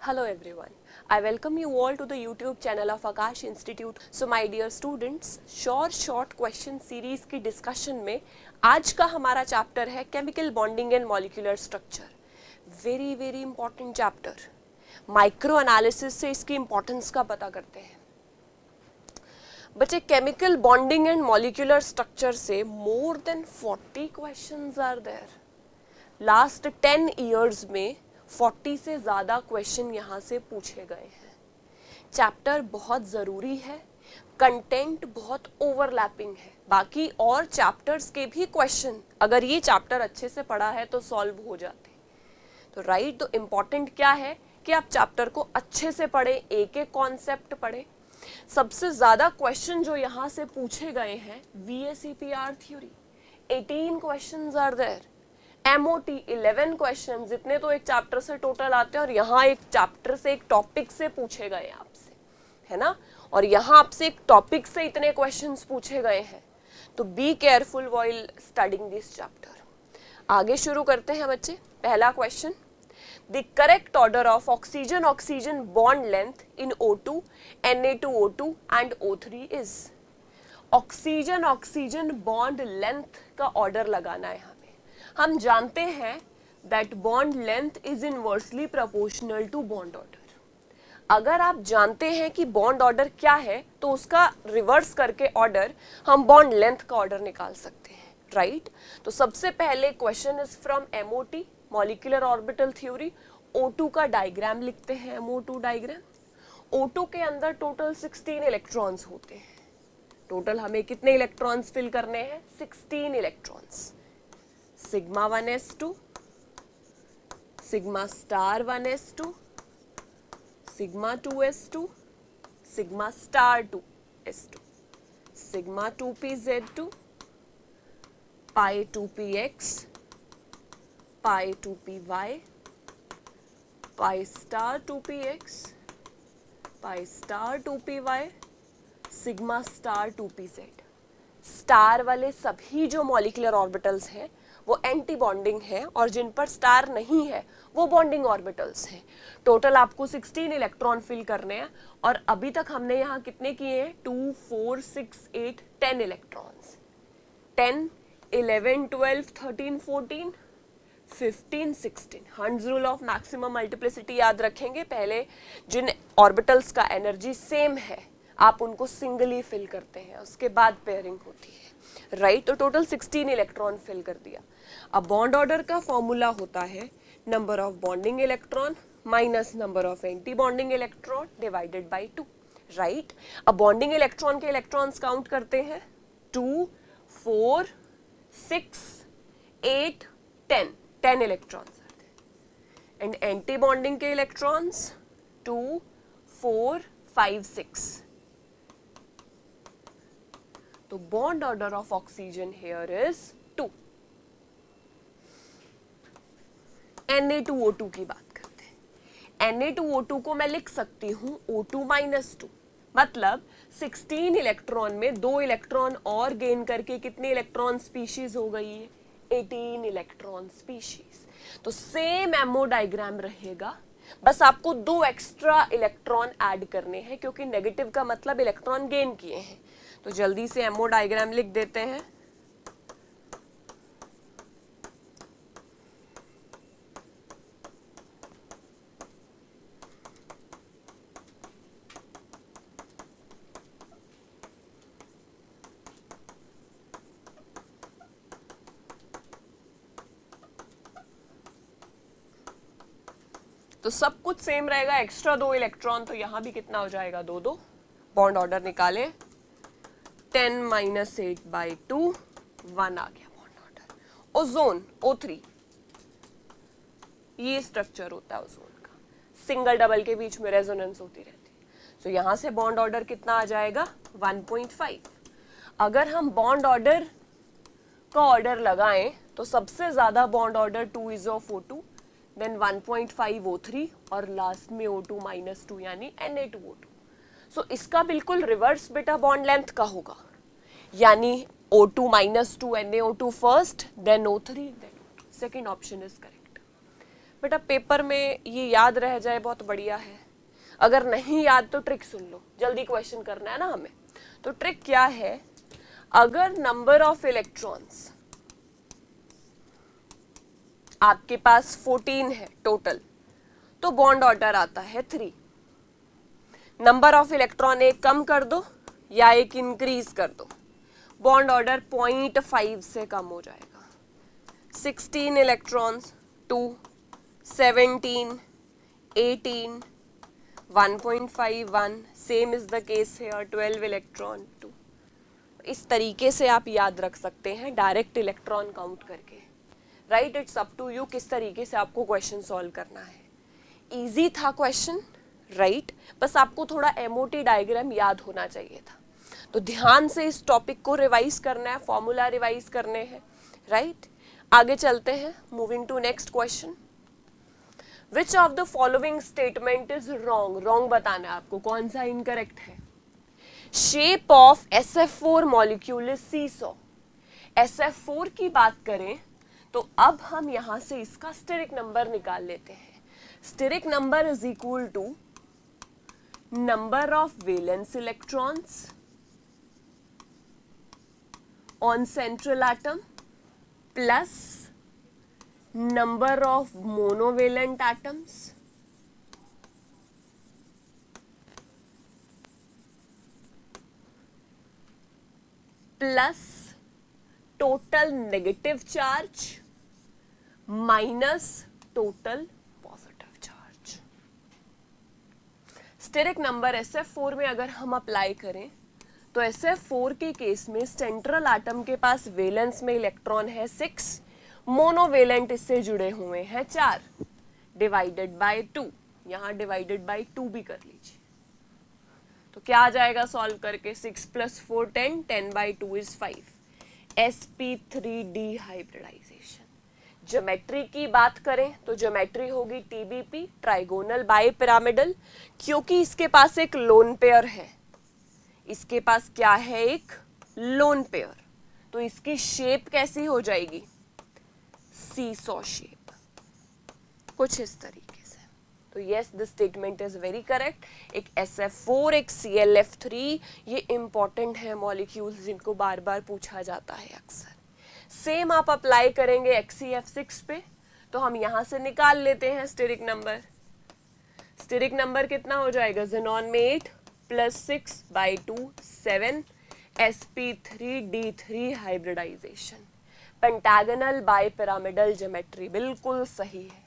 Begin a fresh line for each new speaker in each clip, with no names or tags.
Hello everyone. I welcome you all to the YouTube channel of Akash Institute. So my dear students, short question series की discussion में आज का हमारा chapter है chemical bonding and molecular structure. Very important chapter. Micro analysis से इसकी importance का पता करते हैं. बच्चे chemical bonding and molecular structure से more than 40 questions are there. Last 10 years में 40 से ज़्यादा क्वेश्चन यहाँ से पूछे गए हैं. चैप्टर बहुत ज़रूरी है, कंटेंट बहुत ओवरलैपिंग है. बाकी और चैप्टर्स के भी क्वेश्चन अगर ये चैप्टर अच्छे से पढ़ा है तो सॉल्व हो जाते. तो राइट, तो इम्पॉर्टेंट क्या है कि आप चैप्टर को अच्छे से पढ़ें, एक एक कॉन्सेप्ट पढ़ें. सबसे ज़्यादा क्वेश्चन जो यहाँ से पूछे गए हैं VSEPR theory, 18 questions are there. MOT 11 question, जितने तो एक चैप्टर से टोटल आते हैं और यहाँ एक चैप्टर से एक टॉपिक से पूछे गए आपसे, है ना. और यहाँ आपसे एक टॉपिक से इतने क्वेश्चंस पूछे गए हैं. तो B careful while studying this chapter. आगे शुरू करते हैं बच्चे. पहला question, the correct order of oxygen oxygen bond length in O2, Na2O2 and O3 is. Oxygen oxygen bond length का ऑर्डर लगाना है. हम जानते हैं that bond length is inversely proportional to bond order. अगर आप जानते हैं कि बॉन्ड ऑर्डर क्या है तो उसका रिवर्स करके ऑर्डर हम बॉन्ड लेंथ का ऑर्डर निकाल सकते हैं, राइट. तो सबसे पहले question is from MOT, molecular orbital theory. O2 का डायग्राम लिखते हैं, MO2 डायग्राम. O2 के अंदर टोटल 16 इलेक्ट्रॉन्स होते हैं. टोटल हमें कितने इलेक्ट्रॉन्स फिल करने हैं? 16 electrons. Sigma 1s2, sigma star 1s2, sigma 2s2, sigma star 2s2, sigma 2pz2, पाई 2px, पाई 2py, pi star 2px, pi star 2py, sigma star 2pz. Star वाले सभी जो मॉलिक्यूलर ऑर्बिटल्स हैं वो एंटी बॉन्डिंग है और जिन पर स्टार नहीं है वो बॉन्डिंग ऑर्बिटल्स हैं. टोटल आपको 16 इलेक्ट्रॉन फिल करने हैं और अभी तक हमने यहाँ कितने किए हैं? 2, 4, 6, 8, 10 electrons. 10, 11, 12, 13, 14, 15, 16. Hund's rule of maximum multiplicity याद रखेंगे. पहले जिन ऑर्बिटल्स का एनर्जी सेम है आप उनको सिंगली फिल करते हैं, उसके बाद पेयरिंग होती है, राइट. तो टोटल 16 इलेक्ट्रॉन फिल कर दिया. अब बॉन्ड ऑर्डर का फॉर्मूला होता है number of bonding electron minus number of anti bonding electron divided by 2, right. अब बॉन्डिंग इलेक्ट्रॉन के इलेक्ट्रॉन्स काउंट करते हैं. 2, 4, 6, 8, 10 इलेक्ट्रॉन्स आते हैं. एंड एंटी बॉन्डिंग के इलेक्ट्रॉन्स 2, 4, 5, 6. तो bond order of oxygen here is 2. Na2O2 की बात करते हैं. Na2O2 को मैं लिख सकती हूँ O2-2, मतलब 16 इलेक्ट्रॉन में 2 इलेक्ट्रॉन और गेन करके कितनी इलेक्ट्रॉन स्पीशीज हो गई है? 18 इलेक्ट्रॉन स्पीशीज. तो सेम MO डायग्राम रहेगा, बस आपको 2 एक्स्ट्रा इलेक्ट्रॉन ऐड करने हैं क्योंकि नेगेटिव का मतलब इलेक्ट्रॉन गेन किए हैं. तो जल्दी से MO डायग्राम लिख देते हैं. तो सब कुछ सेम रहेगा, एक्स्ट्रा 2 इलेक्ट्रॉन, तो यहां भी कितना हो जाएगा? 2, 2. बॉन्ड ऑर्डर निकाले. 10 - 8/2, 1 आ गया बॉन्ड ऑर्डर. ओजोन O3, ये स्ट्रक्चर होता है ओजोन का. सिंगल डबल के बीच में रेजोनेंस होती रहती है. तो यहां से बॉन्ड ऑर्डर कितना आ जाएगा? 1.5. अगर हम बॉन्ड ऑर्डर का ऑर्डर लगाएं तो सबसे ज्यादा bond order 2 is of O2, then 1.5 O3 और लास्ट में O2-2 यानी Na2O2. सो इसका बिल्कुल रिवर्स बेटा बॉन्ड लेंथ का होगा, यानी O2-2 NaO2 first, then O3, then O2. Second option is correct. बेटा पेपर में ये याद रह जाए बहुत बढ़िया है, अगर नहीं याद तो ट्रिक सुन लो, जल्दी क्वेश्चन करना है ना हमें। तो ट्रिक क्या है, अगर नंबर ऑफ इलेक्ट्रॉन्स आपके पास 14 है टोटल, तो बॉन्ड ऑर्डर आता है 3। नंबर ऑफ इलेक्ट्रॉन एक कम कर दो या एक इंक्रीज कर दो, बॉन्ड ऑर्डर 0.5 से कम हो जाएगा। 16 electrons 2, 17, 18, 1.5 1, same is the case है 12 इलेक्ट्रॉन 2। इस तरीके से आप याद रख सकते हैं डायरेक्ट इलेक्ट्रॉन काउंट करके। Right, it's up to you किस तरीके से आपको क्वेश्चन सॉल्व करना है। इजी था क्वेश्चन, राइट, बस आपको थोड़ा एमओटी डायग्राम याद होना चाहिए था। तो ध्यान से इस टॉपिक को रिवाइज करना है, फॉर्मूला रिवाइज करने हैं, राइट। आगे चलते हैं, moving to next question. Which of the following statement is wrong, wrong बताना है आपको, कौन सा इनकरेक्ट है। Shape of SF4 molecule is seesaw. SF4 की बात करें तो अब हम यहां से इसका स्टेरिक नंबर निकाल लेते हैं। Steric number is equal to number of valence electrons on central atom plus number of monovalent atoms plus total negative charge minus total positive charge. Steric number SF4 में अगर हम अप्लाई करें तो SF4 के case में central atom के पास valence में electron है 6, मोनोवेलेंट इससे जुड़े हुए हैं 4, डिवाइडेड बाय 2, यहां डिवाइडेड बाय 2 भी कर लीजिए। तो क्या आ जाएगा सॉल्व करके, 6 + 4 10, 10/2 इज 5। sp3d hybridisation. ज्योमेट्री की बात करें तो ज्योमेट्री होगी TBP, ट्राइगोनल बाई पिरामिडल, क्योंकि इसके पास एक लोन पेयर है, इसके पास क्या है, एक लोन पेयर, तो इसकी शेप कैसी हो जाएगी, सीसॉ शेप, कुछ इस तरीके से। तो yes, this statement is very correct. एक SF4 एक ClF3, ये इंपॉर्टेंट है मॉलिक्यूल्स जिनको बार बार पूछा जाता है अक्सर। सेम आप अप्लाई करेंगे XeF6 पे, तो हम यहां से निकाल लेते हैं स्टेरिक नंबर। स्टेरिक नंबर कितना हो जाएगा, ज़ेनॉन में 8 + 6/2 7, sp3d3 hybridisation. Pentagonal bipyramidal geometry, बिल्कुल सही है।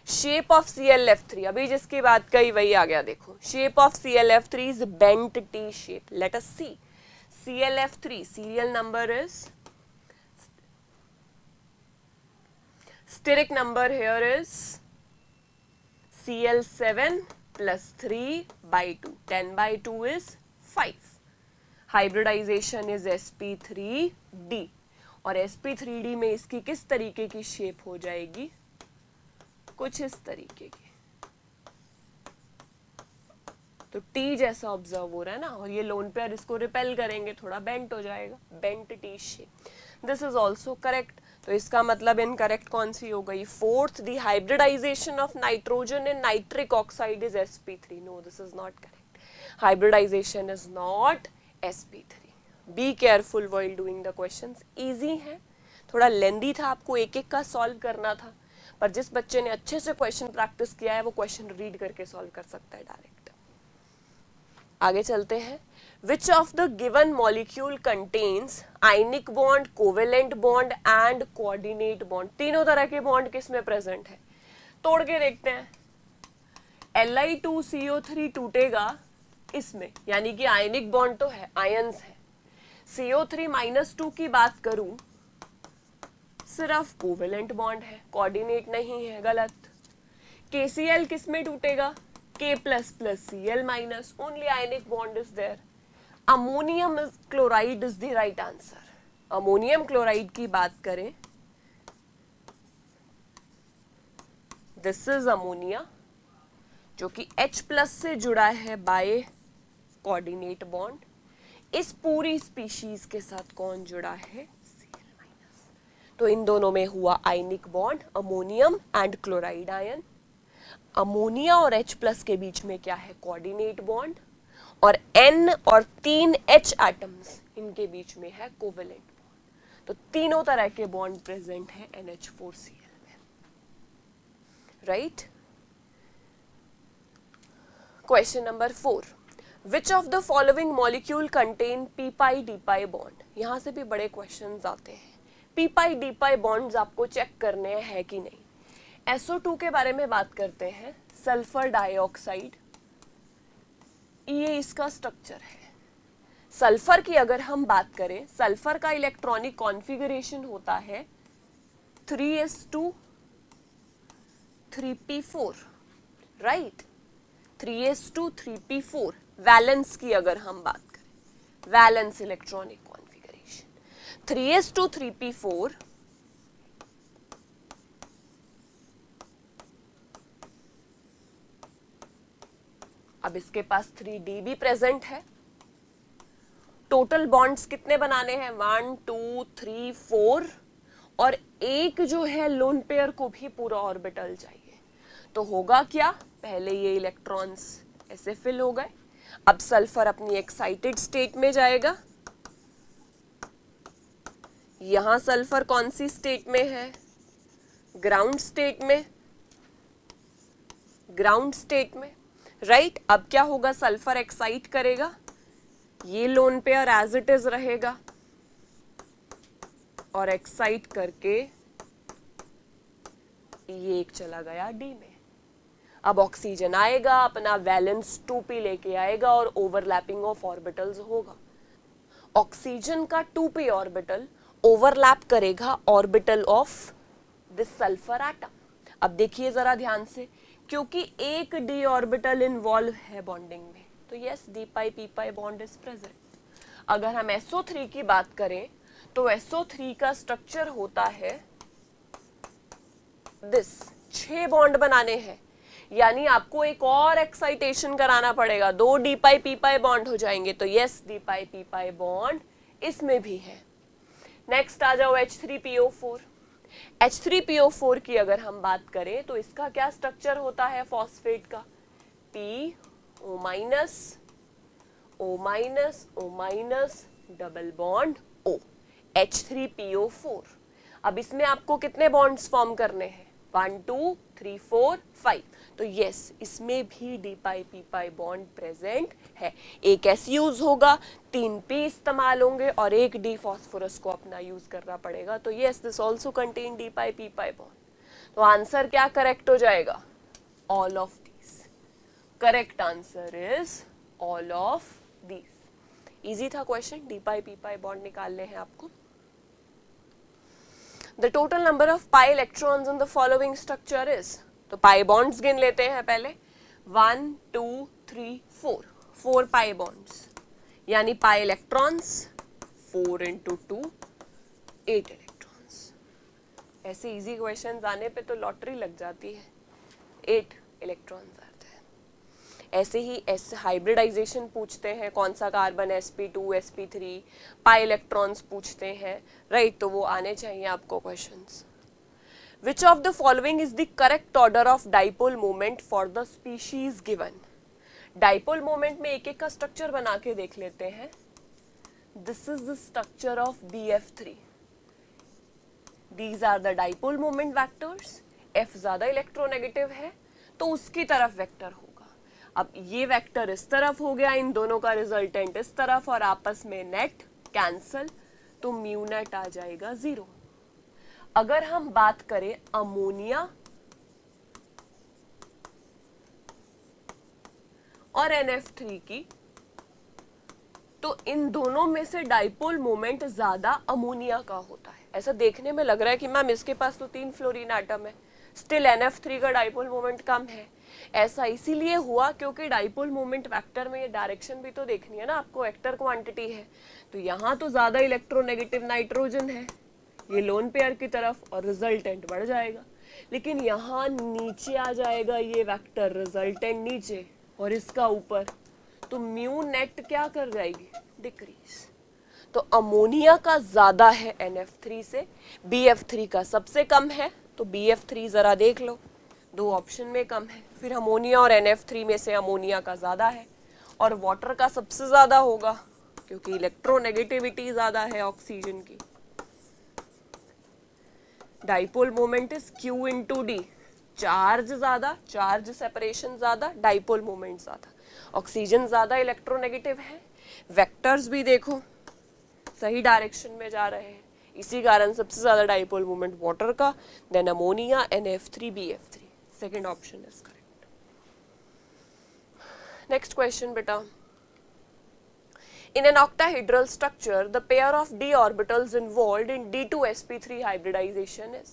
शेप ऑफ ClF3, अभी जिसकी बात कही वही आ गया, देखो shape of ClF3 is bent T shape. Let us see ClF3, serial number is, steric number here is Cl7 + 3/2, 10/2 is 5. Hybridization is sp3d, और sp3d में इसकी किस तरीके की शेप हो जाएगी, कुछ इस तरीके की। तो T जैसा ऑब्जर्व हो रहा है ना, और ये लोन पेयर इसको रिपेल करेंगे, थोड़ा बेंट हो जाएगा, bent T shape. This is also correct. तो इसका मतलब इनकरेक्ट कौन सी हो गई, fourth, the hybridisation of nitrogen in nitric oxide is sp3। No, this is not correct, hybridisation is not sp3। Be careful while doing the questions. Easy है, थोड़ा लेंदी था, आपको एक एक का सॉल्व करना था, पर जिस बच्चे ने अच्छे से क्वेश्चन प्रैक्टिस किया है वो क्वेश्चन रीड करके सॉल्व कर सकता है डायरेक्ट। आगे चलते हैं। Which of the given molecule contains ionic bond, covalent bond and coordinate bond? तीनों तरह के बॉन्ड किसमें प्रेजेंट है, तोड़ के देखते हैं। Li2CO3 टूटेगा इसमें, यानी कि आयनिक बॉन्ड तो है, आयंस है। CO3-2 की बात करूं, सिर्फ कोवेलेंट बॉन्ड है, कोऑर्डिनेट नहीं है, गलत। KCl किसमें टूटेगा, K++ Cl-, only ionic bond is there. Ammonium chloride is the right answer. Ammonium chloride की बात करें, दिस इज अमोनिया, जो कि H+ से जुड़ा है बाय कोऑर्डिनेट बॉन्ड। इस पूरी स्पीशीज के साथ कौन जुड़ा है, Cl-। तो इन दोनों में हुआ ionic bond, ammonium and chloride ion. Ammonia और H प्लस के बीच में क्या है, कोऑर्डिनेट बॉन्ड, और N और 3 H एटम्स इनके बीच में है कोवेलेंट बॉन्ड। तो तीनों तरह के बॉन्ड प्रेजेंट है NH4Cl में, right. Question number 4, which of the following molecule contain P pi D pi bond. यहां से भी बड़े क्वेश्चंस आते हैं। पी पाई डी पाई बॉन्ड्स आपको चेक करने हैं कि नहीं। SO2 के बारे में बात करते हैं, सल्फर डाइऑक्साइड, ये इसका स्ट्रक्चर है। सल्फर की अगर हम बात करें, सल्फर का इलेक्ट्रॉनिक कॉन्फ़िगरेशन होता है 3s2 3p4, right. 3s2 3p4 valence की अगर हम बात करें, valence electronic configuration 3s2 3p4, अब इसके पास 3d भी प्रेजेंट है। टोटल बॉन्ड्स कितने बनाने हैं, 1 2 3 4, और एक जो है लोन पेयर को भी पूरा ऑर्बिटल चाहिए। तो होगा क्या, पहले ये इलेक्ट्रॉन्स ऐसे फिल हो गए, अब सल्फर अपनी एक्साइटेड स्टेट में जाएगा। यहां सल्फर कौन सी स्टेट में है, ग्राउंड स्टेट में, ग्राउंड स्टेट में, राइट। अब क्या होगा, सल्फर एक्साइट करेगा, ये lone pair as it is रहेगा, और एक्साइट करके ये एक चला गया डी में। अब ऑक्सीजन आएगा, अपना वैलेंस 2p लेके आएगा और ओवरलैपिंग ऑफ ऑर्बिटल्स होगा। ऑक्सीजन का 2p ऑर्बिटल ओवरलैप करेगा orbital of this sulphur atom. अब देखिए जरा ध्यान से, क्योंकि एक डी ऑर्बिटल इन्वॉल्व है बॉन्डिंग में, तो yes D pi P pi bond is present. अगर हम SO3 की बात करें तो SO3 का स्ट्रक्चर होता है दिस, 6 बॉन्ड बनाने हैं, यानी आपको एक और एक्साइटेशन कराना पड़ेगा, 2 डी पाई पी पाई बॉन्ड हो जाएंगे। तो यस डी पाई पी पाई बॉन्ड इसमें भी है। नेक्स्ट आ जाओ H3PO4। H3PO4 की अगर हम बात करें तो इसका क्या स्ट्रक्चर होता है फॉस्फेट का, PO minus O minus O minus double bond O, H3PO4। अब इसमें आपको कितने बॉन्ड्स फॉर्म करने हैं, 1 2 3 4 5। तो यस इसमें भी डी पाई पी पाई बॉन्ड प्रेजेंट है। एक S यूज होगा, 3 P इस्तेमाल होंगे और एक डी फॉस्फोरस को अपना यूज करना पड़ेगा। तो yes this also contain D pi P pi bond. तो आंसर क्या करेक्ट हो जाएगा, all of these. Correct answer is all of these. Easy था क्वेश्चन, डी पाई पी पाई बॉन्ड निकालने हैं आपको। The total number of pi electrons in the following structure is, तो pi bonds गिन लेते हैं पहले, 1 2 3 4, 4 pi bonds, यानी pi electrons 4 into 2 8 electrons। ऐसे इजी क्वेश्चंस आने पे तो लॉटरी लग जाती है, 8 इलेक्ट्रॉन्स आते हैं। ऐसे ही हाइब्रिडाइजेशन पूछते हैं, कौन सा carbon sp2 sp3, pi electrons पूछते हैं, राइट। तो वो आने चाहिए आपको questions. Which of the following is the correct order of dipole moment for the species given. Dipole moment में एक एक का स्ट्रक्चर बना के देख लेते हैं। This is the structure of BF3। These are the dipole moment vectors. F ज्यादा इलेक्ट्रोनेगेटिव है तो उसकी तरफ वेक्टर होगा। अब ये वेक्टर इस तरफ हो गया, इन दोनों का रिजल्टेंट इस तरफ, और आपस में नेट कैंसल, तो म्यू नेट आ जाएगा 0। अगर हम बात करें अमोनिया और NF3 की, तो इन दोनों में से डाइपोल मोमेंट ज्यादा अमोनिया का होता है। ऐसा देखने में लग रहा है कि मैम इसके पास तो 3 फ्लोरीन एटम है, स्टिल NF3 का डाइपोल मोमेंट कम है। ऐसा इसीलिए हुआ क्योंकि डाइपोल मोमेंट वेक्टर में ये डायरेक्शन भी तो देखनी है ना आपको, वेक्टर क्वांटिटी है। तो यहाँ तो ज्यादा इलेक्ट्रोनेगेटिव नाइट्रोजन है, ये लोन पेयर की तरफ, और रिजल्टेंट बढ़ जाएगा। लेकिन यहाँ नीचे आ जाएगा ये वेक्टर, रिजल्टेंट नीचे और इसका ऊपर, तो म्यू नेट क्या कर जाएगी, डिक्रीज। तो अमोनिया का ज्यादा है NF3 से, BF3 का सबसे कम है, तो BF3 जरा देख लो, दो ऑप्शन में कम है, फिर अमोनिया और NF3 में से अमोनिया का ज्यादा है, और वाटर का सबसे ज्यादा होगा क्योंकि इलेक्ट्रोनेगेटिविटी ज्यादा है ऑक्सीजन की। Dipole moment is Q into D, charge ज्यादा, चार्ज सेपरेशन ज्यादा, डाइपोल मोमेंट ज्यादा, ऑक्सीजन ज्यादा इलेक्ट्रोनेगेटिव है, वेक्टर्स भी देखो सही डायरेक्शन में जा रहे हैं, इसी कारण सबसे ज्यादा डाइपोल मोमेंट वाटर का, then ammonia, NF3, BF3, second option is correct. Next question बेटा, in an octahedral structure the pair of d orbitals involved in d2sp3 hybridization is,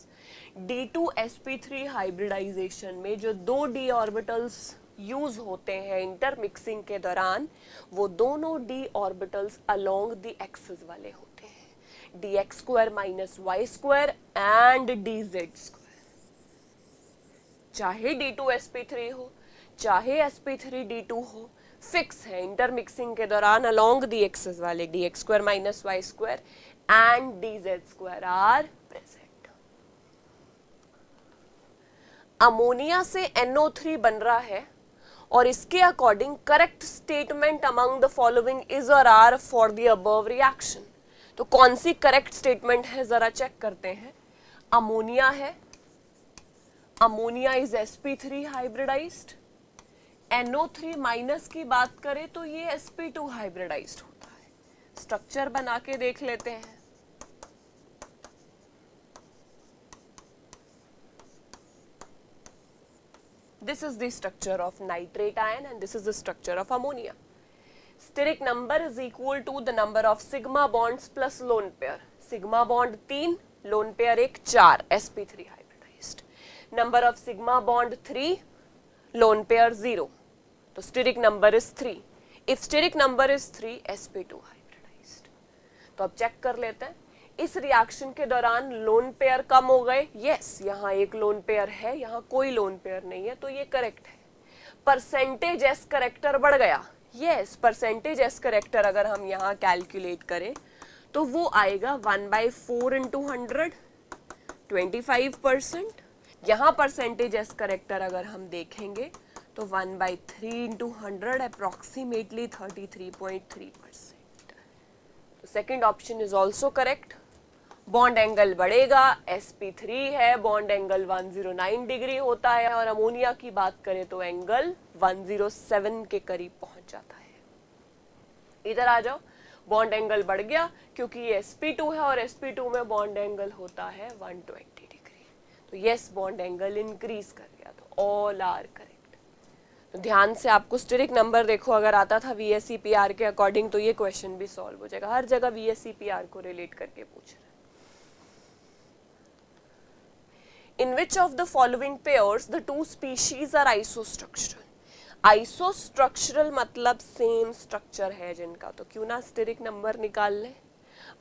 d2sp3 hybridization में जो दो d orbitals यूज होते हैं intermixing के दौरान, वो दोनों d orbitals along the axis वाले होते हैं, dx square minus y square and dz square, चाहे d2sp3 हो चाहे sp3d2 हो, फिक्स है इंटरमिक्सिंग के दौरान अलोंग दी एक्सिस वाले dx square minus Y square and dz square are present. Ammonia से NO3 बन रहा है और इसके according correct statement among the following is और are for the above reaction, तो कौन सी करेक्ट स्टेटमेंट है जरा चेक करते हैं। अमोनिया है, ammonia is sp3 hybridised, NO3 minus की बात करें तो ये sp2 हाइब्रिडाइज्ड होता है। स्ट्रक्चर बना के देख लेते हैं। This is the structure of nitrate ion and this is the structure of ammonia. Steric number is equal to the number of sigma bonds plus lone pair. Sigma bond 3, lone pair 1, 4, sp3 hybridized. Number of sigma bond 3, lone pair 0. तो steric number is 3, if steric number is 3, sp2 hybridized. तो अब check कर लेते हैं, इस reaction के दौरान lone pair कम हो गए, यस यहाँ एक लोन पेयर है, यहाँ कोई लोन पेयर नहीं है, तो ये करेक्ट है। परसेंटेज एस करेक्टर बढ़ गया, यस परसेंटेज एस करेक्टर अगर हम यहाँ कैलकुलेट करें तो वो आएगा 1/4 इंटू 100, 25%। यहाँ परसेंटेज एस करेक्टर अगर हम देखेंगे तो 1/3 इंटू 100 अप्रोक्सीमेटली 33.3%। तो second option is also correct. Bond angle बढ़ेगा, sp3 है, बॉन्ड एंगल 109 डिग्री होता है, और अमोनिया की बात करें तो एंगल 107 के करीब पहुंच जाता है। इधर आ जाओ, बॉन्ड एंगल बढ़ गया क्योंकि ये sp2 है और sp2 में बॉन्ड एंगल होता है 120 डिग्री, तो यस बॉन्ड एंगल इंक्रीज कर गया, तो ऑल आर करेक्ट। तो ध्यान से आपको स्टेरिक नंबर देखो, अगर आता था VSEPR के अकॉर्डिंग तो ये क्वेश्चन भी सॉल्व हो जाएगा, हर जगह VSEPR को रिलेट करके पूछ रहे हैं। In which of the following pairs the two species are isostructural? Isostructural मतलब सेम स्ट्रक्चर है जिनका, तो क्यों ना स्टेरिक नंबर निकाल ले।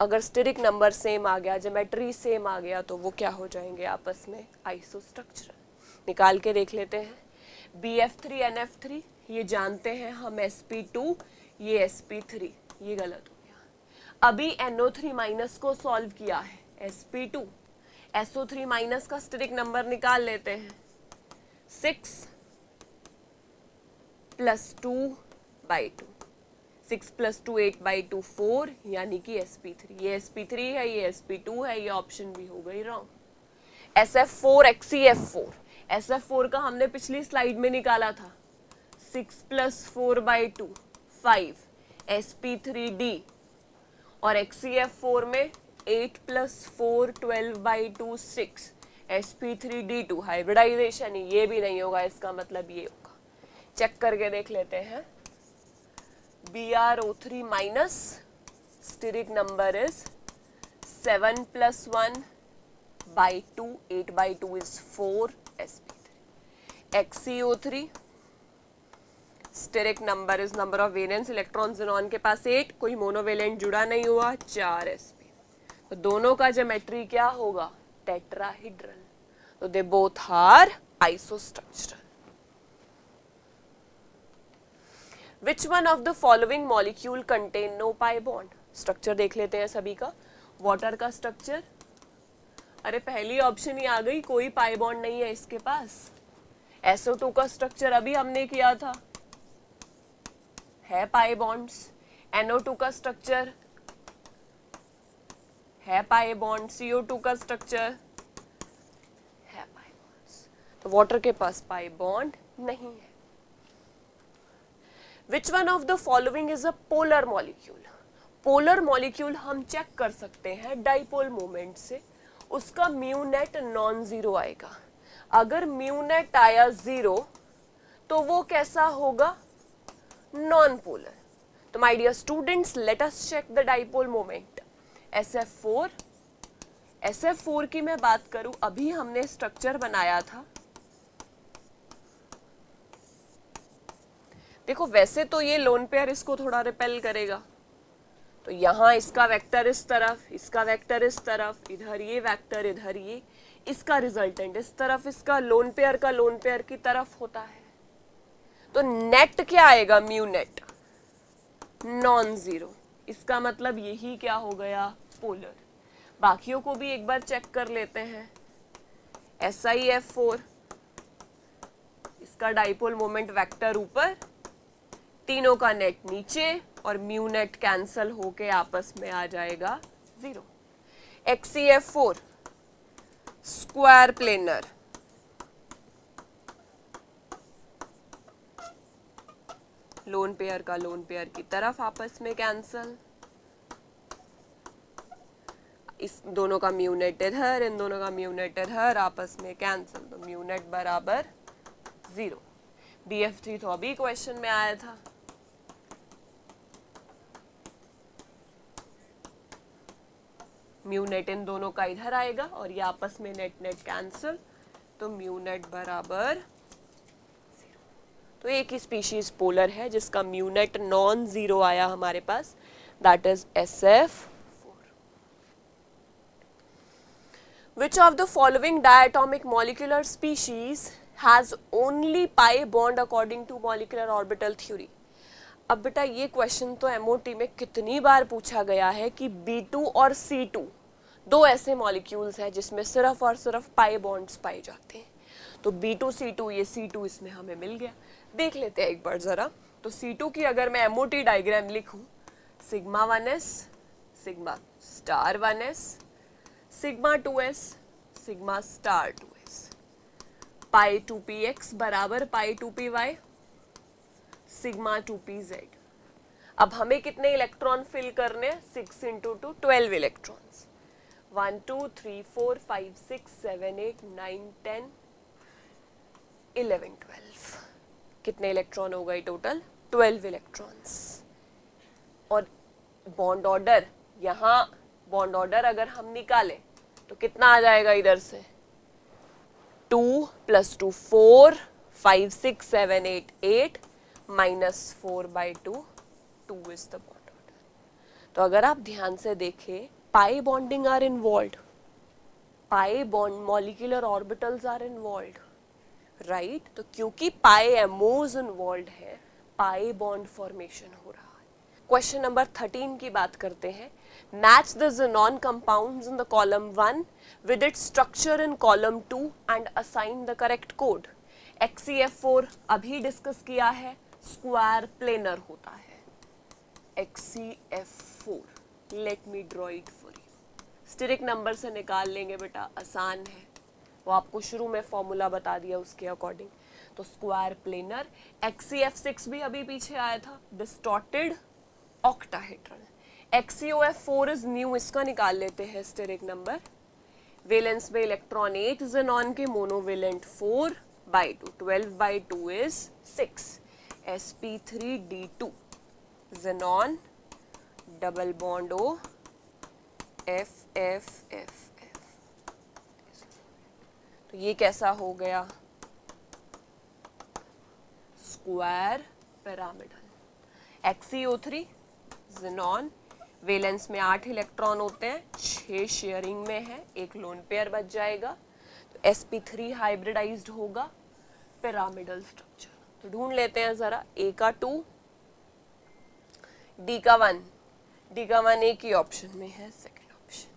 अगर स्टेरिक नंबर सेम आ गया, ज्योमेट्री सेम आ गया, तो वो क्या हो जाएंगे आपस में आइसोस्ट्रक्चरल। निकाल के देख लेते हैं। BF3 NF3 ये जानते हैं हम, sp2 ये sp3, ये गलत हो गया। अभी NO3 माइनस को सॉल्व किया है, sp2, SO3 माइनस का स्टेरिक नंबर निकाल लेते हैं, 6 + 2/2, 6 + 2 8/2 4, यानी कि sp3, ये sp3 है, ये sp2 है, ये ऑप्शन भी हो गई रॉन्ग। SF4 XeF4, SF4 का हमने पिछली स्लाइड में निकाला था, 6 + 4/2 5, sp3d, और XeF4 में 8 + 4 12/2 6, sp3d2, हाइब्रिडाइजेशन ये भी नहीं होगा, इसका मतलब ये होगा। चेक करके देख लेते हैं। BrO3 minus steric number is 7 + 1/2, 8/2 is 4, sp3। XeO3 steric number is number of valence, electron xenon के पास 8, कोई मोनोवेलेंट जुड़ा नहीं हुआ, 4 sp। तो दोनों का ज्योमेट्री क्या होगा, टेट्राहेड्रल, तो they both are isostructural. Which one of the following molecule contain no pi bond? Structure देख लेते हैं सभी का। वाटर का स्ट्रक्चर, अरे पहली ऑप्शन ही आ गई, कोई पाई बॉन्ड नहीं है इसके पास। SO2 का स्ट्रक्चर अभी हमने किया था, है पाई बॉन्ड्स। NO2 का स्ट्रक्चर है पाई बॉन्ड। CO2 का स्ट्रक्चर है पाई बॉन्ड्स। तो वाटर के पास पाई बॉन्ड नहीं है। Which one of the following is a polar molecule? Polar molecule हम चेक कर सकते हैं डाइपोल मोमेंट से, उसका म्यू नेट नॉन जीरो आएगा। अगर म्यू नेट आया जीरो तो वो कैसा होगा? Non polar. तो my dear students, let us check the dipole moment. SF4, SF4 की मैं बात करूं, अभी हमने स्ट्रक्चर बनाया था। देखो वैसे तो ये लोन पेयर इसको थोड़ा रिपेल करेगा, तो यहां इसका वेक्टर इस तरफ, इसका वेक्टर इस तरफ, इधर ये वेक्टर, इधर ये, इसका रिजल्टेंट इस तरफ, इसका लोन पेयर का लोन पेयर की तरफ होता है। तो नेट क्या आएगा? Mu net non zero. इसका मतलब यही क्या हो गया? पोलर। बाकियों को भी एक बार चेक कर लेते हैं। SiF4, इसका डाइपोल मोमेंट वेक्टर ऊपर, तीनों का नेट नीचे, और म्यू नेट कैंसल होके आपस में आ जाएगा zero. XeF4 square planar, lone pair का लोन पेयर की तरफ आपस में कैंसल, इस दोनों का म्यू नेट इधर, इन दोनों का म्यू नेट इधर, आपस में कैंसल, तो म्यू नेट बराबर जीरो। BF3 तो अभी क्वेश्चन में आया था। म्यू नेट इन दोनों का इधर आएगा और ये आपस में नेट नेट कैंसल, तो म्यू नेट बराबर जीरो। तो एक ही स्पीशीज पोलर है जिसका म्यू नेट नॉन जीरो आया हमारे पास, that is SF4। Which of the following diatomic molecular species has only pi bond according to molecular orbital theory? अब बेटा ये क्वेश्चन तो MOT में कितनी बार पूछा गया है कि B2 और C2 दो ऐसे मॉलिक्यूल्स हैं जिसमें सिर्फ और सिर्फ पाई बॉन्ड्स पाए जाते हैं। तो B2 C2, ये C2 इसमें हमें मिल गया। देख लेते हैं एक बार जरा। तो C2 की अगर मैं MOT डायग्राम लिखूं, sigma 1s, sigma star 1s, sigma 2s, sigma star 2s, पाई 2px बराबर पाई 2py, सिग्मा 2pz। अब हमें कितने इलेक्ट्रॉन फिल करने? 6 इंटू 2, 12 इलेक्ट्रॉन्स। 1 2 3 4 5 6 7 8 9 10 11 12। कितने इलेक्ट्रॉन हो गए टोटल? 12 इलेक्ट्रॉन्स। और बॉन्ड ऑर्डर, यहाँ बॉन्ड ऑर्डर अगर हम निकालें तो कितना आ जाएगा इधर से? 2 + 2 4, 5 6 7 8 8 -4/2, 2 is the bond order। तो अगर आप ध्यान से देखें, pi bonding are involved, pi bond molecular orbitals are involved, right? तो क्योंकि पाई एमोज इन्वॉल्व्ड है, पाई बॉन्ड फॉर्मेशन हो रहा है। क्वेश्चन नंबर 13 की बात करते हैं। Match the xenon compounds in the column 1 with its structure in column 2 and assign the correct code. XeF4 अभी डिस्कस किया है, स्क्वायर प्लेनर होता है। XeF4, let me draw it for you. Steric number से निकाल लेंगे बेटा, आसान है, वो आपको शुरू में फॉर्मूला बता दिया उसके अकॉर्डिंग। तो स्क्वायर प्लेनर। XeF6 भी अभी पीछे आया था, distorted octahedral. XeOF4 is new, इसका निकाल लेते हैं स्टेरिक नंबर। वेलेंस में इलेक्ट्रॉन 8, ज़ेनॉन के monovalent 4/2, 12/2 is 6। sp3d2, xenon, double bond O, FFFF। तो ये कैसा हो गया? Square pyramidal. XeO3, xenon, valence में 8 इलेक्ट्रॉन होते हैं, 6 शेयरिंग में है, एक लोन पेयर बच जाएगा। तो sp3 हाइब्रिडाइज्ड होगा, पिरामिडल स्ट्रक्चर। तो ढूंढ लेते हैं जरा। A का 2, D का 1, डी का वन एक ही ऑप्शन में है, सेकंड ऑप्शन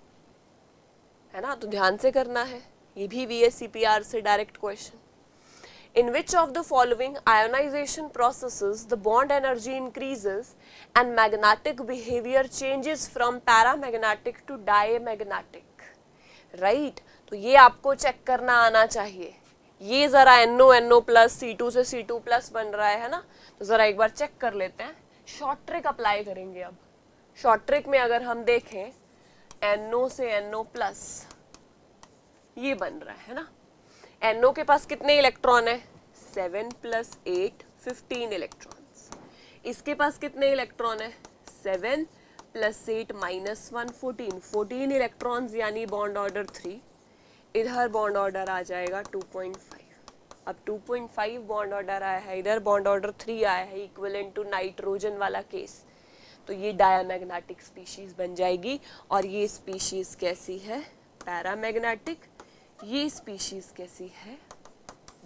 है ना, तो ध्यान से करना है, ये भी VSCPR से direct question. In which of the following ionization processes the bond energy increases and magnetic behavior changes from paramagnetic to diamagnetic? Right? तो ये आपको चेक करना आना चाहिए। ये जरा NO प्लस C2 से C2 प्लस बन रहा है ना, तो जरा एक बार चेक कर लेते हैं। शॉर्ट ट्रिक अप्लाई करेंगे अब। शॉर्ट ट्रिक में अगर हम देखें NO से NO प्लस ये बन रहा है ना, NO के पास कितने इलेक्ट्रॉन है? 7 प्लस 8 15 इलेक्ट्रॉन्स। इसके पास कितने इलेक्ट्रॉन है? 7 प्लस 8 माइनस 1 14 इलेक्ट्रॉन्स, यानी बॉन्ड ऑर्डर 3। इधर बॉन्ड ऑर्डर आ जाएगा 2.5। अब 2.5 बॉन्ड ऑर्डर आया है, इधर बॉन्ड ऑर्डर 3 आया है, इक्विवेलेंट टू नाइट्रोजन वाला केस, तो ये डायमैग्नेटिक स्पीशीज बन जाएगी। और ये स्पीशीज कैसी है? पैरामैग्नेटिक। ये स्पीशीज कैसी है?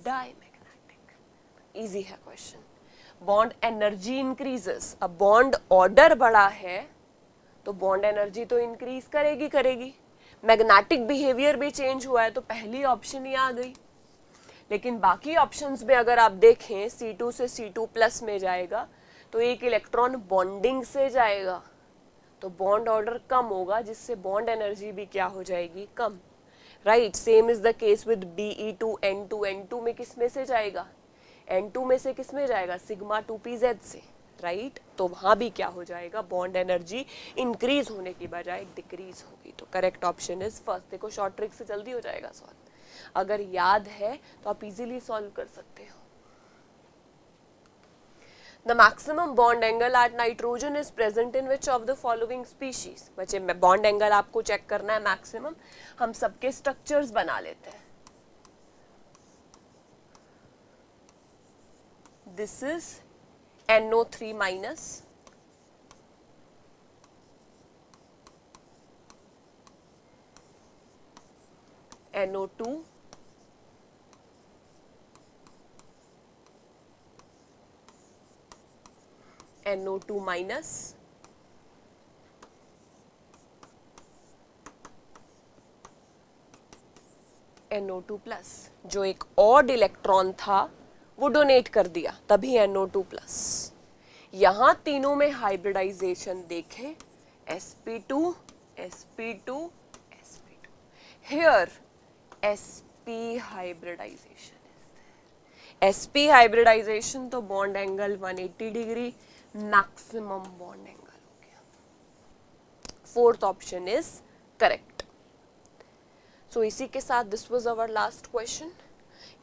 डायमैग्नेटिक। इजी है क्वेश्चन। बॉन्ड एनर्जी इंक्रीजेस, अब बॉन्ड ऑर्डर बड़ा है तो बॉन्ड एनर्जी तो इंक्रीज करेगी। मैग्नेटिक बिहेवियर भी चेंज हुआ है, तो पहली ऑप्शन ही आ गई। लेकिन बाकी ऑप्शंस में अगर आप देखें C2 से C2 प्लस में जाएगा तो एक इलेक्ट्रॉन बॉन्डिंग से जाएगा, तो बॉन्ड ऑर्डर कम होगा, जिससे बॉन्ड एनर्जी भी क्या हो जाएगी? कम। Right, same is the case with BE2 N2। N2 में किस में से जाएगा? N2 में से किस में जाएगा? सिग्मा 2pz से। राइट, तो वहां भी क्या हो जाएगा? बॉन्ड एनर्जी इंक्रीज होने की बजाय डिक्रीज होगी। तो करेक्ट ऑप्शन इज फर्स्ट। देखो शॉर्ट ट्रिक से जल्दी हो जाएगा सॉल्व, अगर याद है तो आप इजीली सॉल्व कर सकते हो। The maximum bond angle at nitrogen is present in which of the following species? बच्चे में बॉन्ड एंगल आपको चेक करना है मैक्सिमम। हम सबके स्ट्रक्चर्स बना लेते हैं। This is NO3 minus, NO2, NO2 minus, NO2 plus. जो एक ऑड इलेक्ट्रॉन था वो डोनेट कर दिया, तभी NO2 प्लस। यहां तीनों में हाइब्रिडाइजेशन देखें, sp2 sp2 sp2। Here sp hybridisation, sp hybridisation, तो bond angle 180 degree, maximum bond angle हो गया। Fourth option is correct. So इसी के साथ this was our last question.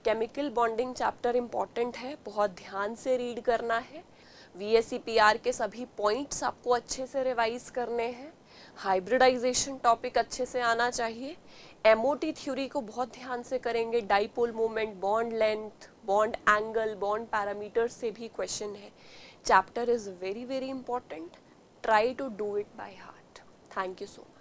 Chemical bonding chapter important है, बहुत ध्यान से रीड करना है। VSCPR के सभी पॉइंट्स आपको अच्छे से रिवाइज करने हैं। हाइब्रिडाइजेशन टॉपिक अच्छे से आना चाहिए। MOT थ्योरी को बहुत ध्यान से करेंगे। Dipole moment, bond length, bond angle, bond parameter से भी क्वेश्चन है। Chapter is very very important. Try to do it by heart. Thank you so much.